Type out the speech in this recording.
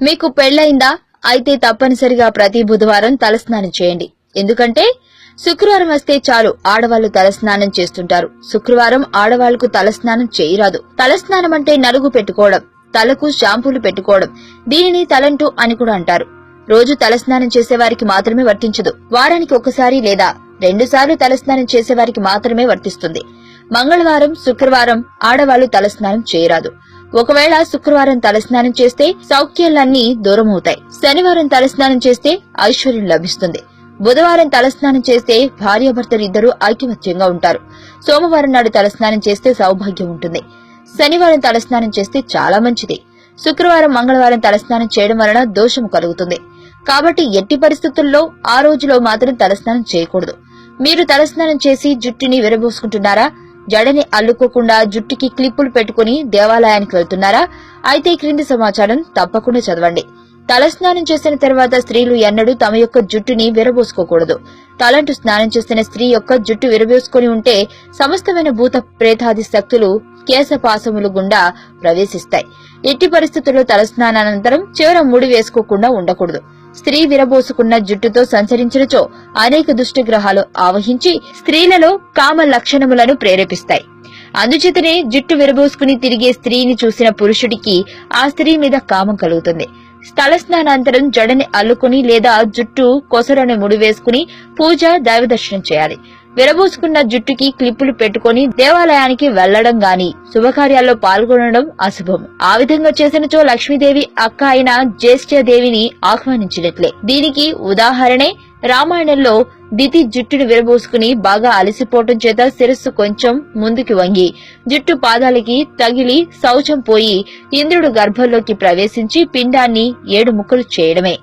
మీకు పెళ్లైందా? అయితే తప్పనిసరిగా ప్రతి బుధవారం తలస్నానం చేయండి. ఎందుకంటే శుక్రవారం వస్తే చాలు ఆడవాళ్లు తలస్నానం చేస్తుంటారు. శుక్రవారం ఆడవాళ్లకు తలస్నానం చేయరాదు. తలస్నానం అంటే నలుగు పెట్టుకోవడం, తలకు షాంపూలు పెట్టుకోవడం. దీనిని తలంటు అని కూడా అంటారు. రోజు తలస్నానం చేసేవారికి మాత్రమే వర్తించదు. వారానికి ఒకసారి లేదా 2 సార్లు తలస్నానం చేసేవారికి మాత్రమే వర్తిస్తుంది. మంగళవారం, శుక్రవారం ఆడవాళ్లు తలస్నానం చేయరాదు. ఒకవేళ శుక్రవారం తలస్నానం చేస్తే సౌఖ్యాలన్నీ దూరమవుతాయి. శనివారం తలస్నానం చేస్తే ఐశ్వర్యం లభిస్తుంది. బుధవారం తలస్నానం చేస్తే భార్యాభర్తలిద్దరూ ఐకమత్యంగా ఉంటారు. సోమవారం నాడు తలస్నానం చేస్తే సౌభాగ్యం ఉంటుంది. శనివారం తలస్నానం చేస్తే చాలా మంచిది. శుక్రవారం, మంగళవారం తలస్నానం చేయడం వలన దోషము కలుగుతుంది. కాబట్టి ఎట్టి పరిస్థితుల్లో ఆ రోజులో మాత్రం తలస్నానం చేయకూడదు. మీరు తలస్నానం చేసి జుట్టుని విరబోసుకుంటున్నారా? జడని అల్లుకోకుండా జుట్టుకి క్లిప్పులు పెట్టుకుని దేవాలయానికి వెళ్తున్నారా? అయితే క్రింది సమాచారం తప్పకుండా చదవండి. తలస్నానం చేసిన తర్వాత స్త్రీలు ఎన్నడూ తమ యొక్క జుట్టుని విరబోసుకోకూడదు. తలంటు స్నానం చేసిన స్త్రీ యొక్క జుట్టు విరబోసుకుని ఉంటే సమస్తమైన భూత ప్రేతాది శక్తులు కేశపాసములు గుండా ప్రవేశిస్తాయి. ఎట్టి పరిస్థితుల్లో తలస్నానానంతరం చివర ముడి వేసుకోకుండా ఉండకూడదు. స్త్రీ విరబోసుకున్న జుట్టుతో సంచరించినచో అనేక దుష్టగ్రహాలు ఆవహించి స్త్రీలలో కామ లక్షణములను ప్రేరేపిస్తాయి. అందుచేతనే జుట్టు విరబోసుకుని తిరిగే స్త్రీని చూసిన పురుషుడికి ఆ స్త్రీ మీద కామం కలుగుతుంది. తలస్నానానంతరం జడని అల్లుకుని లేదా జుట్టు కొసరని ముడివేసుకుని పూజ, దైవదర్శనం చేయాలి. విరబోసుకున్న జుట్టుకి క్లిప్పులు పెట్టుకుని దేవాలయానికి వెళ్లడం గాని శుభకార్యాల్లో పాల్గొనడం అశుభం. ఆ విధంగా చేసినచో లక్ష్మీదేవి అక్క అయిన జ్యేష్ఠదేవిని ఆహ్వానించినట్లే. దీనికి ఉదాహరణే రామాయణంలో దితి జుట్టును విరబోసుకుని బాగా అలసిపోవటం చేత శిరస్సు కొంచెం ముందుకి వంగి జుట్టు పాదాలకి తగిలి శౌచం పోయి ఇంద్రుడు గర్భంలోకి ప్రవేశించి పిండాన్ని 7 ముక్కలు చేయడమే.